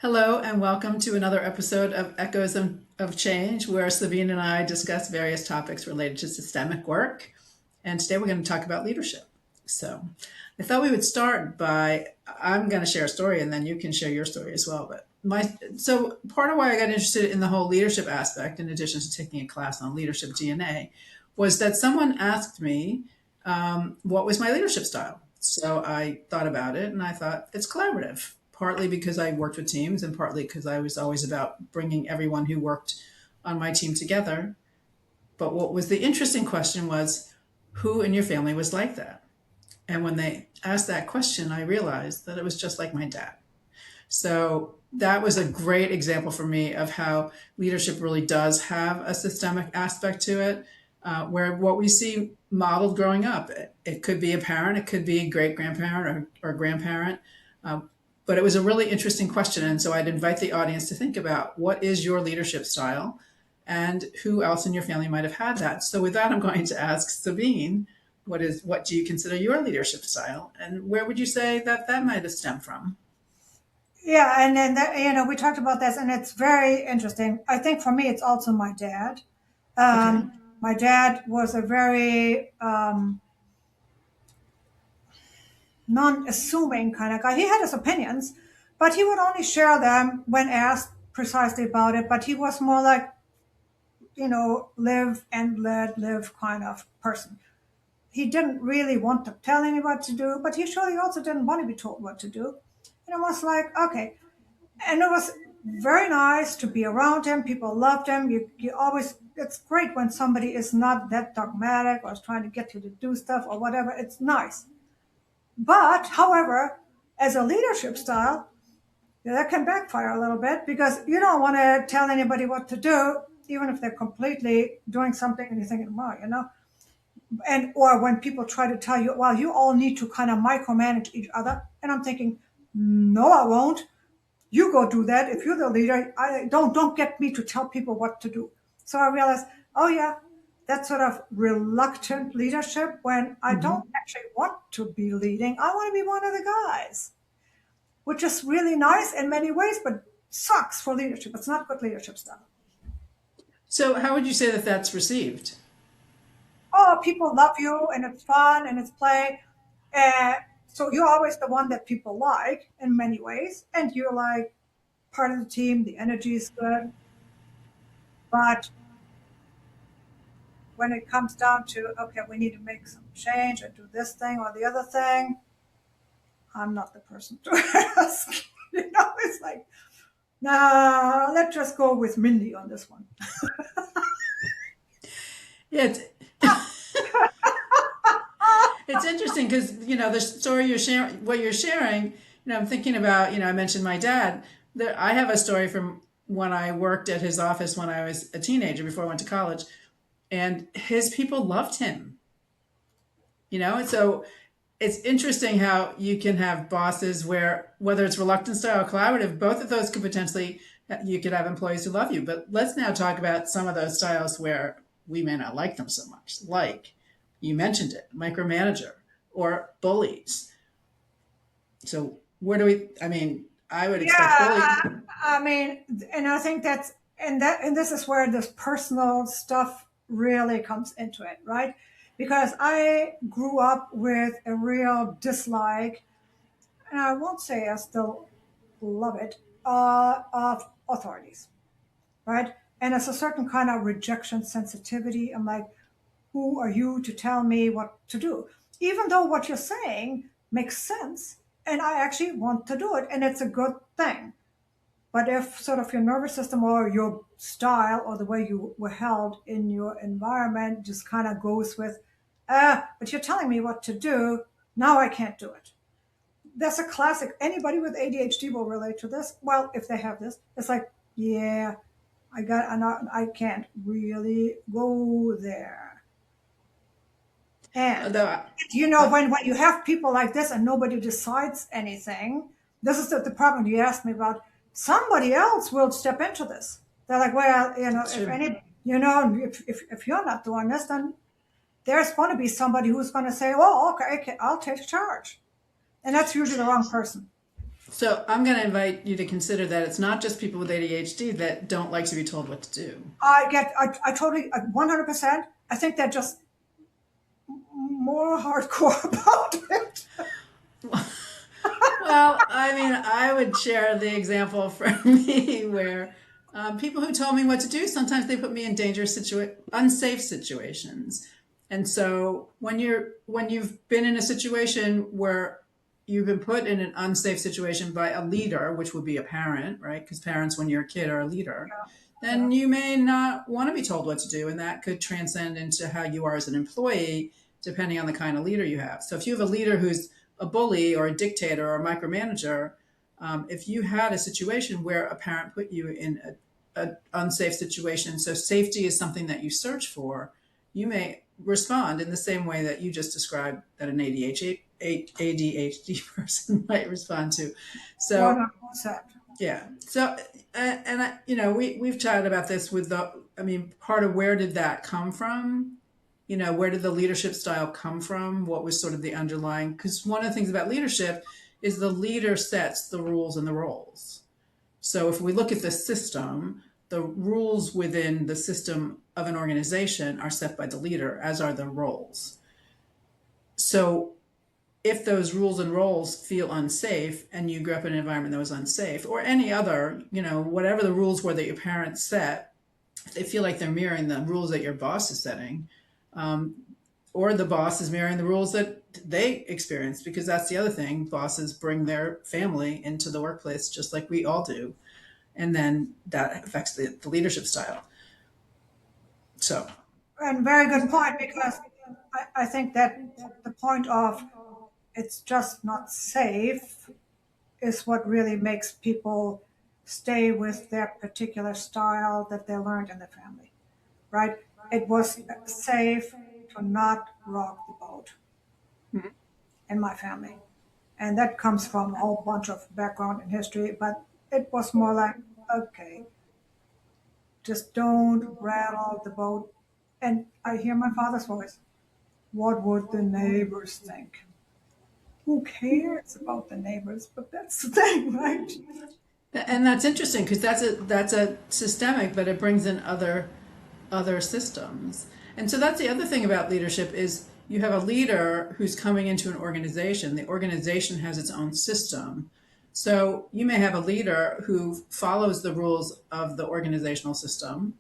Hello, and welcome to another episode of Echoes of Change, where Sabine and I discuss various topics related to systemic work. And today we're going to talk about leadership. So I thought we would start by I'm going to share a story, and then you can share your story as well. But so part of why I got interested in the whole leadership aspect, in addition to taking a class on leadership DNA, was that someone asked me what was my leadership style. So I thought about it, and I thought it's collaborative, partly because I worked with teams and partly because I was always about bringing everyone who worked on my team together. But what was the interesting question was, who in your family was like that? And when they asked that question, I realized that it was just like my dad. So that was a great example for me of how leadership really does have a systemic aspect to it, where what we see modeled growing up, it could be a parent, it could be a great grandparent or grandparent. But it was a really interesting question. And so I'd invite the audience to think about what is your leadership style and who else in your family might have had that. So with that, I'm going to ask Sabine, what do you consider your leadership style? And where would you say that might have stemmed from? Yeah, and then we talked about this, and it's very interesting. I think for me, it's also my dad. Okay. My dad was a very non-assuming kind of guy. He had his opinions, but he would only share them when asked precisely about it. But he was more like, live and let live kind of person. He didn't really want to tell anyone what to do, but he surely also didn't want to be told what to do. And it was like, okay, and it was very nice to be around him. People loved him. You always, it's great when somebody is not that dogmatic or is trying to get you to do stuff or whatever. It's nice. But, however, as a leadership style, yeah, that can backfire a little bit because you don't want to tell anybody what to do, even if they're completely doing something and you're thinking, wow. And or when people try to tell you, well, you all need to kind of micromanage each other. And I'm thinking, no, I won't. You go do that. If you're the leader, I don't get me to tell people what to do. So I realized, oh yeah, that sort of reluctant leadership when I don't Mhm. actually want to be leading. I want to be one of the guys, which is really nice in many ways, but sucks for leadership. It's not good leadership style. So how would you say that that's received? Oh, people love you and it's fun and it's play. Uh, so you're always the one that people like in many ways. And you're like part of the team. The energy is good. But when it comes down to, okay, we need to make some change and do this thing or the other thing, I'm not the person to ask. It's like, nah, let's just go with Mindy on this one. Yeah, it's interesting because the story you're sharing, what you're sharing. I'm thinking about. I mentioned my dad. I have a story from when I worked at his office when I was a teenager before I went to college, and his people loved him. So it's interesting how you can have bosses where whether it's reluctant style or collaborative, both of those could potentially you could have employees who love you. But let's now talk about some of those styles where we may not like them so much, like you mentioned it, micromanager or bullies. So where do we? I mean, I would Yeah, expect bully. I mean, and I think and this is where this personal stuff really comes into it, right? Because I grew up with a real dislike, and I won't say I still love it, of authorities, right? And it's a certain kind of rejection sensitivity. I'm like, who are you to tell me what to do? Even though what you're saying makes sense, and I actually want to do it, and it's a good thing. But if sort of your nervous system or your style or the way you were held in your environment just kind of goes with, but you're telling me what to do, now I can't do it. That's a classic. Anybody with ADHD will relate to this. Well, if they have this, it's like, yeah, I can't really go there. And Although, when you have people like this and nobody decides anything, this is the problem you asked me about. Somebody else will step into this. They're like, well, that's if true. any, if you're not doing this, then there's going to be somebody who's going to say, well, okay, I'll take charge. And that's usually the wrong person. So I'm going to invite you to consider that it's not just people with ADHD that don't like to be told what to do. I totally, 100%. I think they're just more hardcore about it. Well, I mean, I would share the example from me where people who told me what to do, sometimes they put me in unsafe situations. And so when you've been in a situation where you've been put in an unsafe situation by a leader, which would be a parent, right? Because parents, when you're a kid, are a leader. Yeah, Then you may not want to be told what to do, and that could transcend into how you are as an employee, depending on the kind of leader you have. So if you have a leader who's a bully or a dictator or a micromanager, if you had a situation where a parent put you in an unsafe situation, so safety is something that you search for, you may respond in the same way that you just described that an ADHD person might respond to. So 100%. yeah. So, and I, we've chatted about this with I mean, part of where did that come from? Where did the leadership style come from? What was sort of the underlying? Because one of the things about leadership is the leader sets the rules and the roles. So if we look at the system, the rules within the system of an organization are set by the leader, as are the roles. So if those rules and roles feel unsafe and you grew up in an environment that was unsafe, or any other, whatever the rules were that your parents set, if they feel like they're mirroring the rules that your boss is setting, um, or the boss is mirroring the rules that they experience, because that's the other thing. Bosses bring their family into the workplace just like we all do. And then that affects the leadership style. So, And very good point, because I think that the point of it's just not safe is what really makes people stay with their particular style that they learned in the family, right? It was safe to not rock the boat in my family. And that comes from a whole bunch of background and history, but it was more like, okay, just don't rattle the boat. And I hear my father's voice. What would the neighbors think? Who cares about the neighbors? But that's the thing, right? and that's interesting because that's a systemic, but it brings in other systems. And so that's the other thing about leadership is you have a leader who's coming into an organization. The organization has its own system. So you may have a leader who follows the rules of the organizational system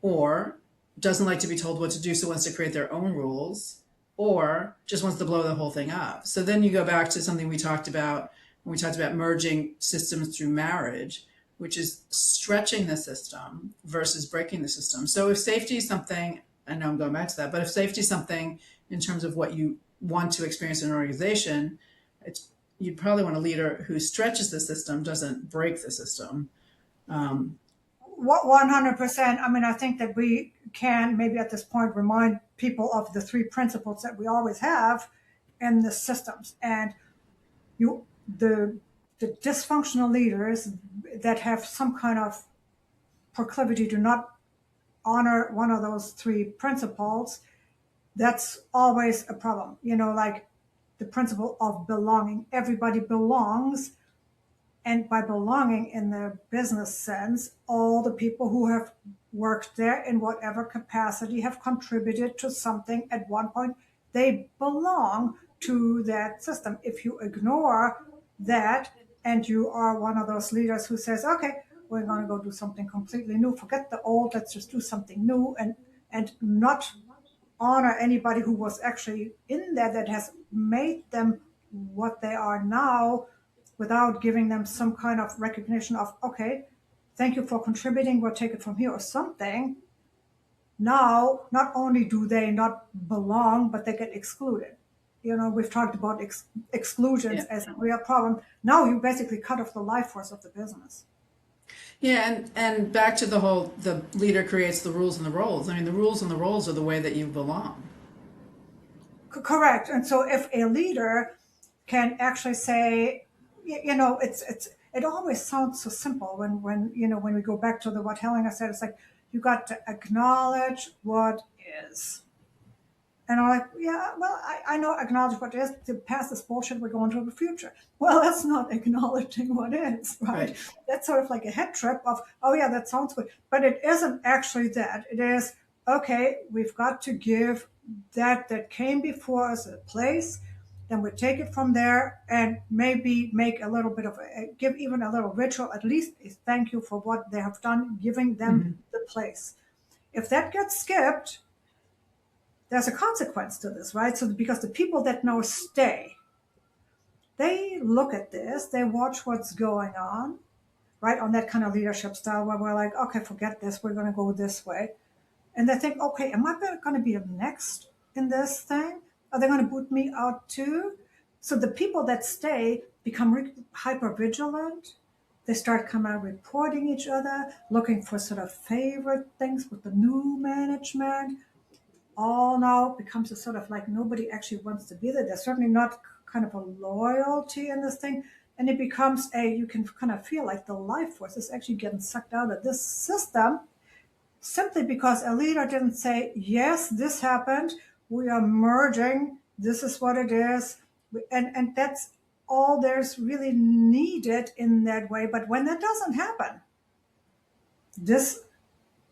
or doesn't like to be told what to do, so wants to create their own rules, or just wants to blow the whole thing up. So then you go back to something we talked about when we talked about merging systems through marriage, which is stretching the system versus breaking the system. So if safety is something, I know I'm going back to that, but if safety is something in terms of what you want to experience in an organization, you'd probably want a leader who stretches the system, doesn't break the system. Um, What 100%. I mean, I think that we can maybe at this point remind people of the three principles that we always have in the systems. And you, the dysfunctional leaders that have some kind of proclivity to not honor one of those three principles, that's always a problem. Like the principle of belonging. Everybody belongs. And by belonging in the business sense, all the people who have worked there in whatever capacity have contributed to something at one point. They belong to that system. If you ignore that and you are one of those leaders who says, okay, we're going to go do something completely new, forget the old, let's just do something new, and not honor anybody who was actually in there that has made them what they are now, without giving them some kind of recognition of, okay, thank you for contributing, we'll take it from here or something. Now, not only do they not belong, but they get excluded. We've talked about exclusions yeah. as a real problem. Now you basically cut off the life force of the business. Yeah, and back to the leader creates the rules and the roles. I mean, the rules and the roles are the way that you belong. Correct. And so if a leader can actually say, it always sounds so simple when we go back to the what Helena said. It's like you got to acknowledge what is, And I'm like, yeah, well, I know, acknowledge what is. The past is bullshit. We're going to the future. Well, that's not acknowledging what is, right? Right. That's sort of like a head trip of, oh, yeah, that sounds good. But it isn't actually that. It is, okay, we've got to give that came before us a place. Then we take it from there and maybe make a little bit of give even a little ritual, at least a thank you for what they have done, giving them Hmm. the place. If that gets skipped, there's a consequence to this, right? So because the people that now stay, they look at this, they watch what's going on, right? On that kind of leadership style where we're like, okay, forget this, we're going to go this way. And they think, okay, am I going to be next in this thing? Are they going to boot me out too? So the people that stay become hyper vigilant. They start kind of reporting each other, looking for sort of favorite things with the new management. All now becomes a sort of like nobody actually wants to be there. There's certainly not kind of a loyalty in this thing. And it becomes you can kind of feel like the life force is actually getting sucked out of this system simply because a leader didn't say, yes, this happened. We are merging. This is what it is. And that's all there's really needed in that way. But when that doesn't happen, this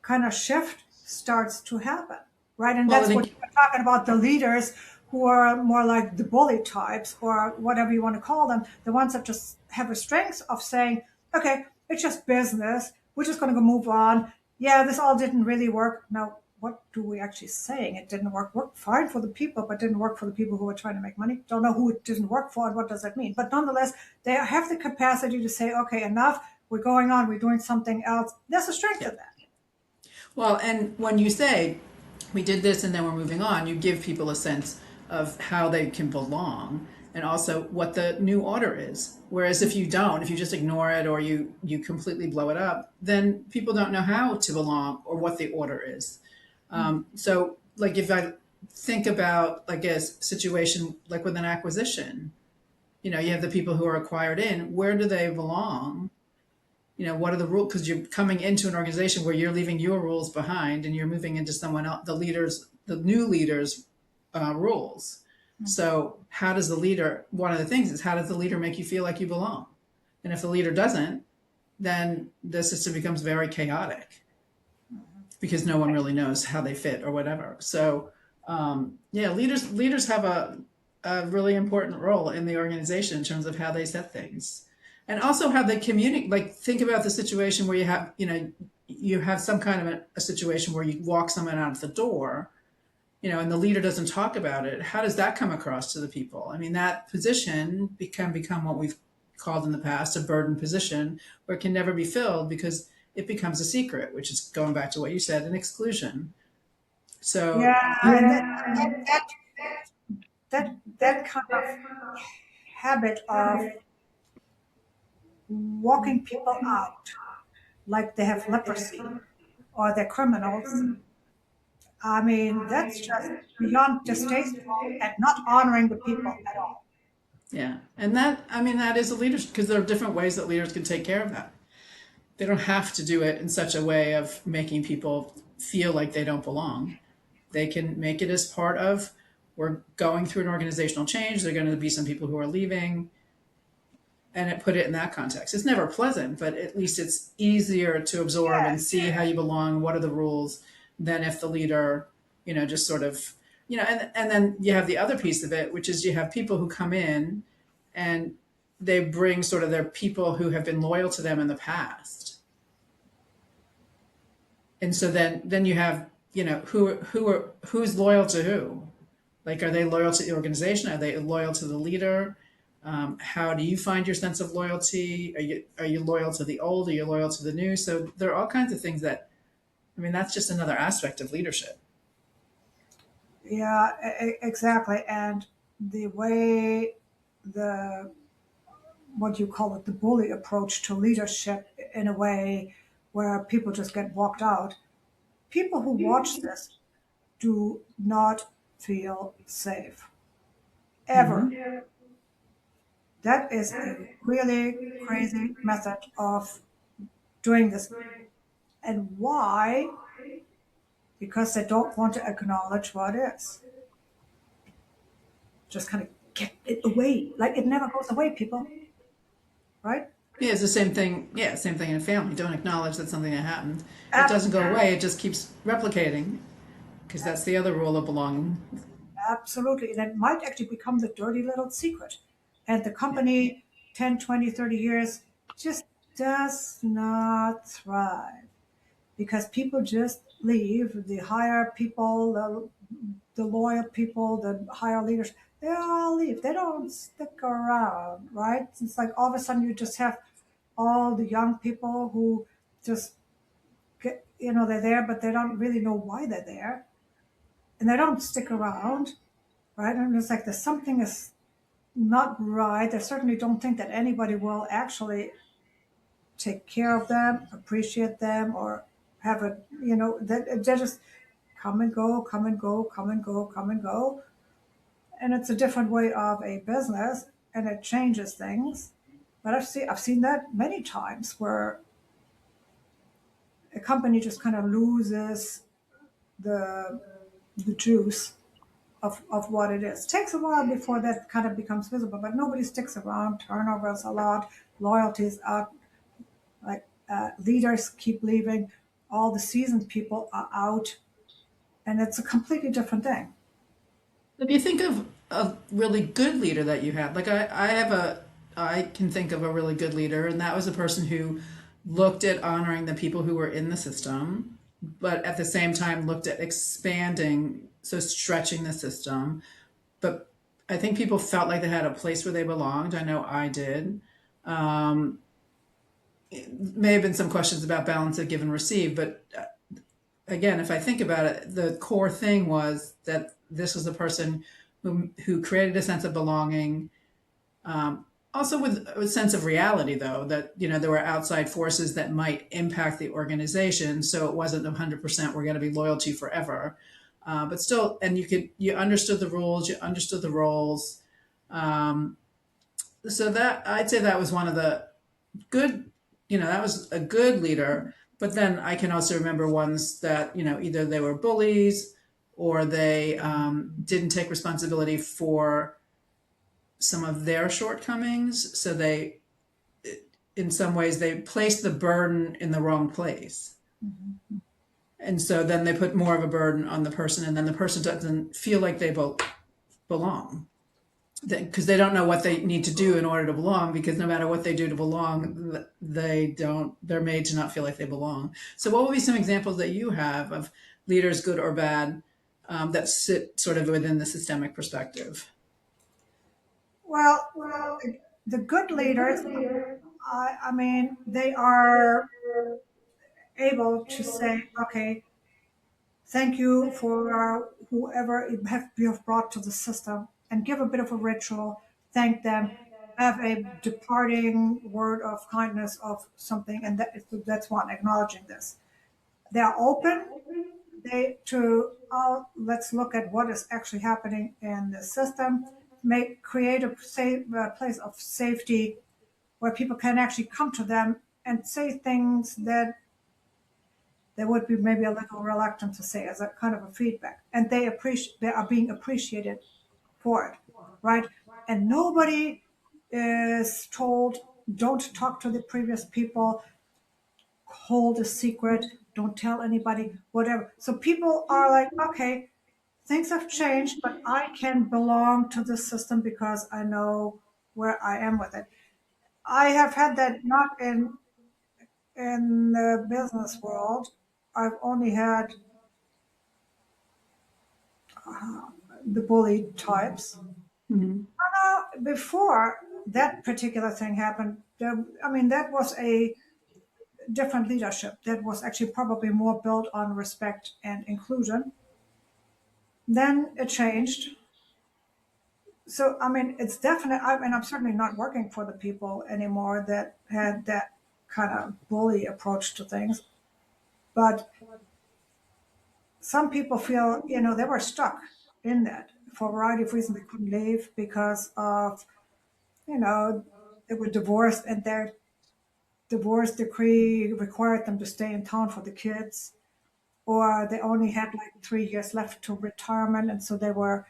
kind of shift starts to happen, right? And Well, I that's what think, you're talking about, the leaders who are more like the bully types or whatever you want to call them, the ones that just have a strength of saying, okay, it's just business. We're just going to go move on. Yeah, this all didn't really work. Now, what do we actually saying? It didn't work. Worked fine for the people, but didn't work for the people who were trying to make money. Don't know who it didn't work for and what does that mean. But nonetheless, they have the capacity to say, okay, enough. We're going on. We're doing something else. There's a strength yeah. in that. Well, and when you say we did this and then we're moving on, you give people a sense of how they can belong and also what the new order is. Whereas if you don't, if you just ignore it or you completely blow it up, then people don't know how to belong or what the order is. So, like if I think about like a situation like with an acquisition, you have the people who are acquired in. Where do they belong? What are the rules? Because you're coming into an organization where you're leaving your rules behind and you're moving into someone else, the new leaders' rules. So how does the leader, one of the things is how does the leader make you feel like you belong? And if the leader doesn't, then the system becomes very chaotic because no one really knows how they fit or whatever. So yeah, leaders have a really important role in the organization in terms of how they set things and also how they communicate. Like think about the situation where you have some kind of a situation where you walk someone out of the door, and the leader doesn't talk about it. How does that come across to the people? I mean, that position can become what we've called in the past a burden position where it can never be filled because it becomes a secret, which is going back to what you said, an exclusion. So Yeah, you, and that kind of habit of walking people out like they have leprosy or they're criminals. I mean, that's just beyond distasteful and not honoring the people at all. yeah, and I mean, that is a leadership because there are different ways that leaders can take care of that. They don't have to do it in such a way of making people feel like they don't belong. They can make it as part of we're going through an organizational change. There are going to be some people who are leaving, and put it in that context. It's never pleasant, but at least it's easier to absorb and Yes. see how you belong. What are the rules? Than if the leader, just sort of, and then you have the other piece of it, which is you have people who come in and they bring sort of their people who have been loyal to them in the past. And so then you have, who's loyal to who? Like, are they loyal to the organization? Are they loyal to the leader? How do you find your sense of loyalty? Are you loyal to the old? Are you loyal to the new? So there are all kinds of things that, I mean, that's just another aspect of leadership. Yeah, exactly. And the way the what you call it, the bully approach to leadership in a way where people just get walked out. People who watch this do not feel safe ever. Mm-hmm. That is a really crazy method of doing this. And why? Because they don't want to acknowledge what is. just kind of get it away. Like it never goes away, people, right? Yeah, it's the same thing. Yeah, same thing in a family. Don't acknowledge that something that happened. It doesn't go Absolutely. away. It just keeps replicating because that's the other rule of belonging. Absolutely. And it might actually become the dirty little secret. And the Yeah. company 10, 20, 30 years just does not thrive because people just leave. The higher people, the loyal people, the higher leaders, they all leave. They don't stick around, right? It's like all of a sudden you just have all the young people who just get, they're there, but they don't really know why they're there. And they don't stick around, right? And it's like there's something is not right. They certainly don't think that anybody will actually take care of them, appreciate them, or have a, that they just come and go, come and go, come and go, come and go. And it's a different way of a business and it changes things. But I've seen that many times where a company just kind of loses the the juice of what it is. It takes a while before that kind of becomes visible, but nobody sticks around. Turnover is a lot, loyalty is out, like leaders keep leaving, all the seasoned people are out, and it's a completely different thing. If you think of a really good leader that you had, like I can think of a really good leader, and that was a person who looked at honoring the people who were in the system, but at the same time looked at expanding, so stretching the system. But I think people felt like they had a place where they belonged. I know I did. Um, may have been some questions about balance of give and receive, but again, if I think about it, the core thing was that this was a person who created a sense of belonging. Also with a sense of reality, though, that there were outside forces that might impact the organization, so it wasn't 100% we're going to be loyal to you forever. But still, and you understood the rules, you understood the roles. Um, so that I'd say that was one of the good, that was a good leader. But then I can also remember ones that, either they were bullies or they didn't take responsibility for some of their shortcomings. So in some ways, they placed the burden in the wrong place. And so then they put more of a burden on the person, and then the person doesn't feel like they belong because they don't know what they need to do in order to belong, because no matter what they do to belong, they're made to not feel like they belong. So what would be some examples that you have of leaders, good or bad, that sit sort of within the systemic perspective? Well, the good leaders, I mean, they are able to say, okay, thank you for whoever you have brought to the system, and give a bit of a ritual, thank them, have a departing word of kindness of something, and that's one, acknowledging this. They are open. Let's look at what is actually happening in the system. Create a safe place of safety where people can actually come to them and say things that they would be maybe a little reluctant to say as a kind of a feedback, and they are being appreciated for it, right? And nobody is told, don't talk to the previous people, hold a secret, don't tell anybody, whatever. So people are like, okay, things have changed, but I can belong to the system because I know where I am with it. I have had that not in the business world. I've only had the bully types. Mm-hmm. Before that particular thing happened, I mean, that was a different leadership. That was actually probably more built on respect and inclusion. Then it changed. So, I mean, it's definite. I mean, I'm certainly not working for the people anymore that had that kind of bully approach to things. But some people feel, they were stuck in that for a variety of reasons. They couldn't leave because of, you know, they were divorced and their divorce decree required them to stay in town for the kids, or they only had like 3 years left to retirement, and so they were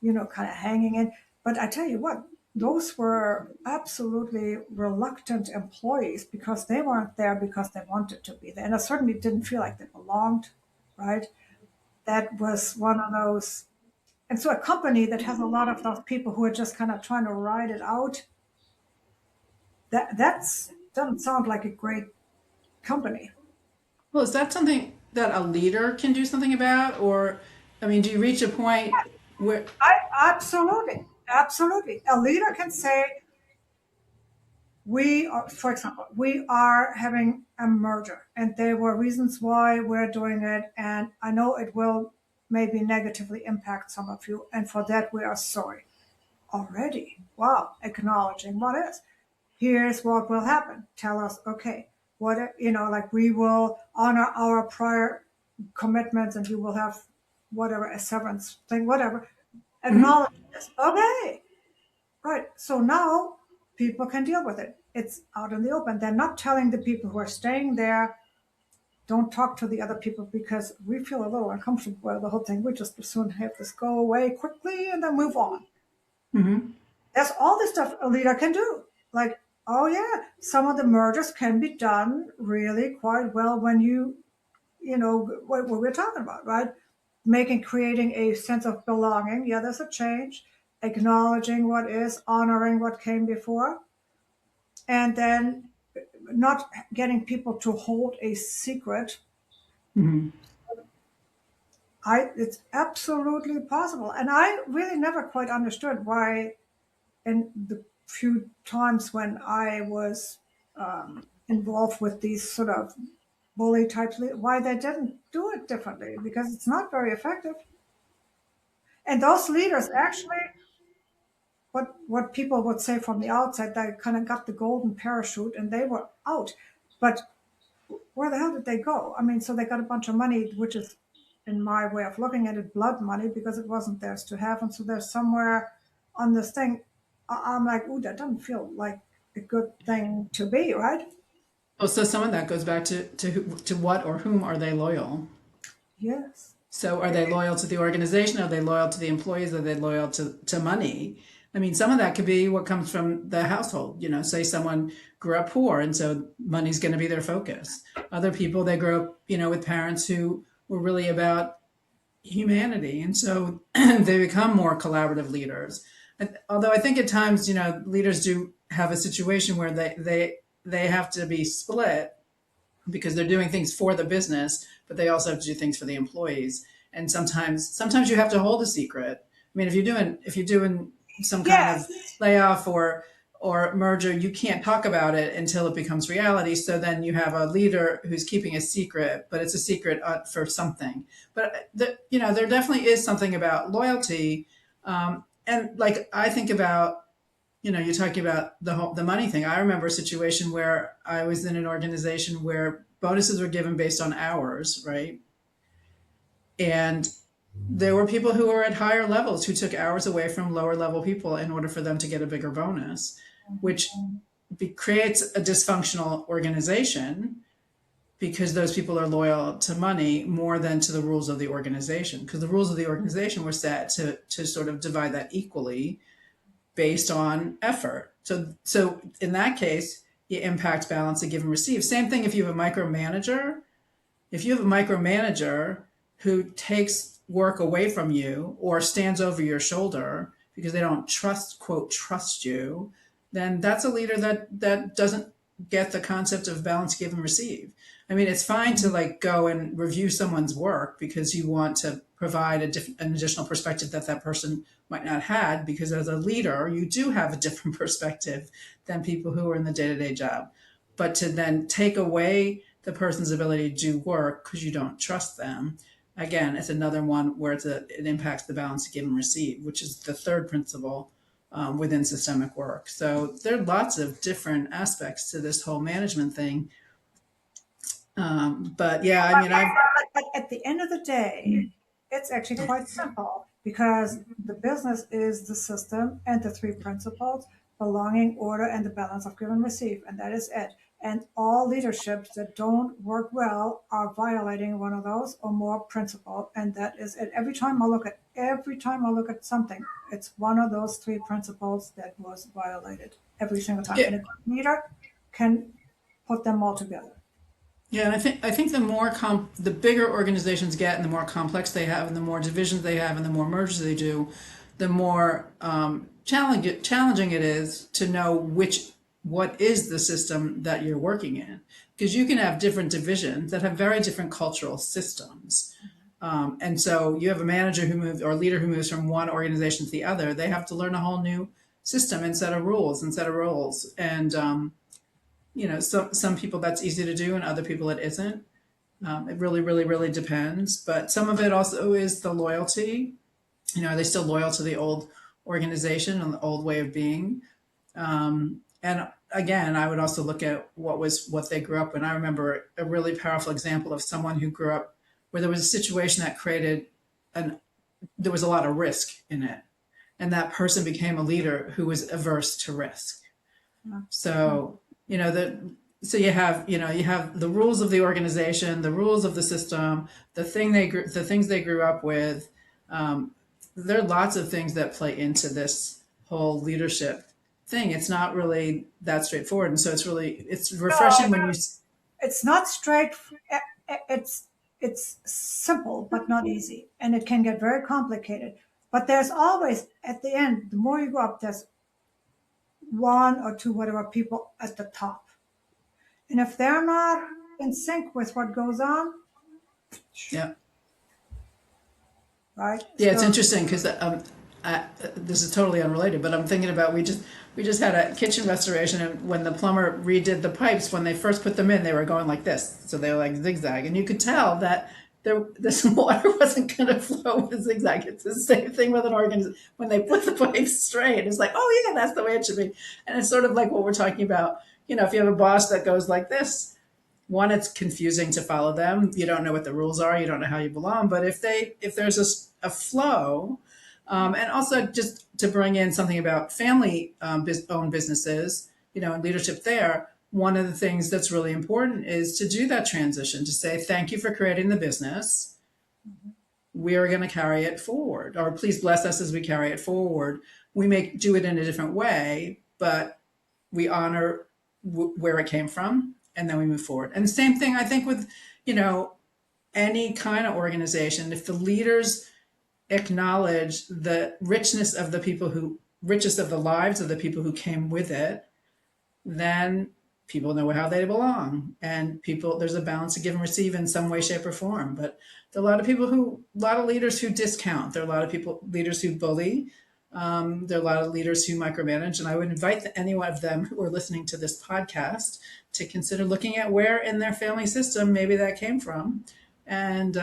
kind of hanging in. But I tell you what, those were absolutely reluctant employees because they weren't there because they wanted to be there. And I certainly didn't feel like they belonged, right? That was one of those. And so a company that has a lot of those people who are just kind of trying to ride it out, that's doesn't sound like a great company. Well, is that something that a leader can do something about? Or, I mean, do you reach a point where, I absolutely, absolutely. A leader can say, we are, for example, we are having a merger, and there were reasons why we're doing it, and I know it will maybe negatively impact some of you, and for that we are sorry. Already, wow, acknowledging what is. Here's what will happen. Tell us, okay, like we will honor our prior commitments, and you will have whatever a severance thing, whatever. Mhm. Acknowledge this. Okay, right. So now people can deal with it. It's out in the open. They're not telling the people who are staying there, don't talk to the other people because we feel a little uncomfortable with the whole thing. We just as soon have this go away quickly and then move on. Mhm. That's all the stuff a leader can do. Like, oh yeah, some of the mergers can be done really quite well when what we're talking about, right? Creating a sense of belonging. Yeah, there's a change, acknowledging what is, honoring what came before, and then not getting people to hold a secret. Mhm. It's absolutely possible. And I really never quite understood why, in the few times when I was involved with these sort of bully types, why they didn't do it differently because it's not very effective. And those leaders actually, what people would say from the outside, they kind of got the golden parachute and they were out. But where the hell did they go? I mean, so they got a bunch of money, which is, in my way of looking at it, blood money because it wasn't theirs to have. And so they're somewhere on this thing. I'm like, ooh, that doesn't feel like a good thing to be, right? Oh, so some of that goes back to what or whom are they loyal? Yes. So are they loyal to the organization? Are they loyal to the employees? Are they loyal to money? I mean, some of that could be what comes from the household. Say someone grew up poor and so money's going to be their focus. Other people, they grew up, with parents who were really about humanity. And so they become more collaborative leaders. Although I think at times, leaders do have a situation where they have to be split because they're doing things for the business, but they also have to do things for the employees. And sometimes you have to hold a secret. I mean, if you're doing some kind of Yes. layoff or merger, you can't talk about it until it becomes reality. So then you have a leader who's keeping a secret, but it's a secret for something. But there definitely is something about loyalty, and like I think about you're talking about the money thing. I remember a situation where I was in an organization where bonuses were given based on hours, right? And there were people who were at higher levels who took hours away from lower level people in order for them to get a bigger bonus, which creates a dysfunctional organization because those people are loyal to money more than to the rules of the organization. Because the rules of the organization were set to sort of divide that equally based on effort. So in that case, you impact balance of give and receive. Same thing if you have a micromanager. If you have a micromanager who takes work away from you or stands over your shoulder because they don't trust you, then that's a leader that doesn't get the concept of balance give and receive. I mean, it's fine to like go and review someone's work because you want to provide an additional perspective that person might not had, because as a leader you do have a different perspective than people who are in the day-to-day job. But to then take away the person's ability to do work because you don't trust them, again, it's another one where it impacts the balance of give and receive, which is the third principle within systemic work. So there are lots of different aspects to this whole management thing. But yeah, I mean, But at the end of the day, it's actually quite simple because the business is the system and the three principles: belonging, order, and the balance of give and receive. And that is it. And all leaderships that don't work well are violating one of those or more principle. And that is it. Every time I look at something, it's one of those three principles that was violated every single time. Yeah, And a good leader can put them all together. yeah, and I think the bigger organizations get, and the more complex they have, and the more divisions they have, and the more mergers they do, the more challenging it is to know what is the system that you're working in, because you can have different divisions that have very different cultural systems. And so you have a manager who moves or a leader who moves from one organization to the other. They have to learn a whole new system and set of rules and set of roles. And some people that's easy to do, and other people it isn't. It really, really, really depends. But some of it also is the loyalty. Are they still loyal to the old organization and the old way of being? And again, I would also look at what they grew up in. I remember a really powerful example of someone who grew up where there was a situation that created there was a lot of risk in it, and that person became a leader who was averse to risk. So so you have the rules of the organization, the rules of the system, the things they grew up with. There are lots of things that play into this whole leadership thing. It's not really that straightforward, and so it's No, refreshing when you. it's not straight. It's it's simple but not easy, and it can get very complicated. But there's always at the end, the more you go up, there's one or two whatever people at the top, and if they're not in sync with what goes on, Yeah. right? Yeah, it's So interesting because this is totally unrelated, but I'm thinking about we just had a kitchen restoration, and when the plumber redid the pipes, when they first put them in, they were going like this, so they were like zigzag, and you could tell that this water wasn't going to flow with zigzag. It's the same thing with an organ. When they put the pipes straight, it's like, oh yeah, that's the way it should be, and it's sort of like what we're talking about. If you have a boss that goes like this, one, it's confusing to follow them. You don't know what the rules are. You don't know how you belong. But if there's a flow, and also just to bring in something about family owned businesses, and leadership there, one of the things that's really important is to do that transition, to say, thank you for creating the business. We are going to carry it forward, or please bless us as we carry it forward. We may do it in a different way, but we honor where it came from, and then we move forward. And the same thing, I think, with any kind of organization. If the leaders acknowledge the richness of richest of the lives of the people who came with it, then people know how they belong, and there's a balance to give and receive in some way, shape, or form. But there are a lot of leaders who discount. There are a lot of leaders who bully. There are a lot of leaders who micromanage, and I would invite any one of them who are listening to this podcast to consider looking at where in their family system maybe that came from, and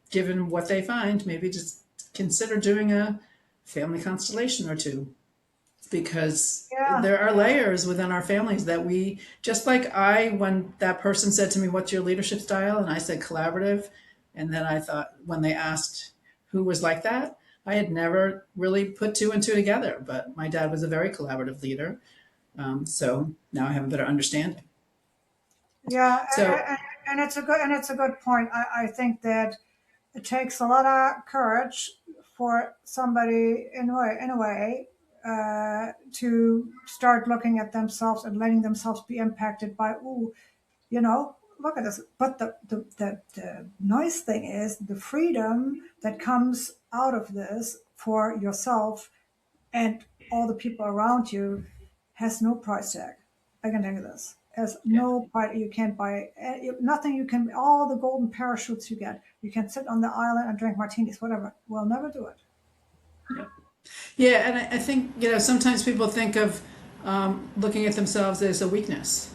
given what they find, maybe just consider doing a family constellation or two, because yeah, there are layers within our families that just like when that person said to me, what's your leadership style? And I said collaborative. And then I thought, when they asked who was like that, I had never really put two and two together, but my dad was a very collaborative leader. So now I have a better understanding. yeah, So and it's a good point. I think that it takes a lot of courage for somebody in a way to start looking at themselves and letting themselves be impacted by, ooh, look at this. But the nice thing is the freedom that comes out of this for yourself and all the people around you has no price tag. I can tell you this. Has yeah. no price. You can't buy nothing. You can all the golden parachutes you get. You can sit on the island and drink martinis, whatever. We'll never do it. Yeah, and I think sometimes people think of looking at themselves as a weakness,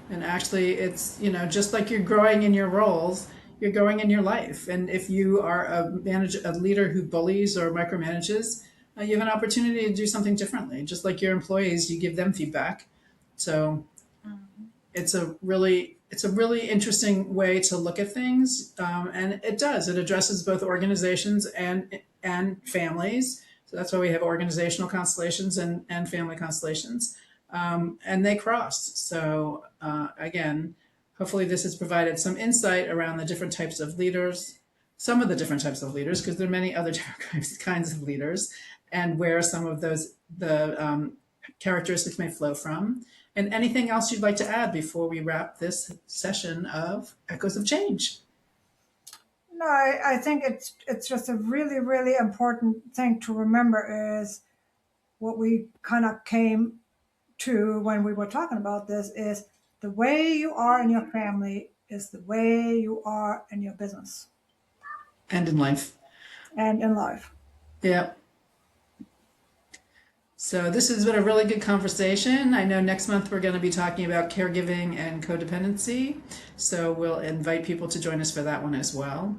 and actually, it's just like you're growing in your roles, you're growing in your life. And if you are a leader who bullies or micromanages, you have an opportunity to do something differently. Just like your employees, you give them feedback. So it's a really interesting way to look at things, and it addresses both organizations and families. So that's why we have organizational constellations and family constellations. and they cross. So again, hopefully this has provided some insight around the different types of leaders, some of the different types of leaders, because there are many other kinds of leaders, and where some of the characteristics may flow from. And anything else you'd like to add before we wrap this session of Echoes of Change? No, I think it's just a really, really important thing to remember is what we kind of came to when we were talking about this is the way you are in your family is the way you are in your business And in life. and in life. Yeah. So this has been a really good conversation. I know next month we're going to be talking about caregiving and codependency. So we'll invite people to join us for that one as well.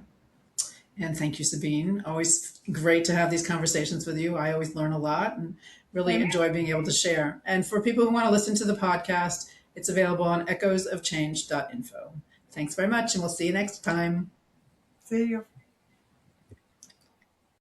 And thank you, Sabine. Always great to have these conversations with you. I always learn a lot and really Amen. enjoy being able to share. And for people who want to listen to the podcast, it's available on echoesofchange.info. Thanks very much, and we'll see you next time. See you.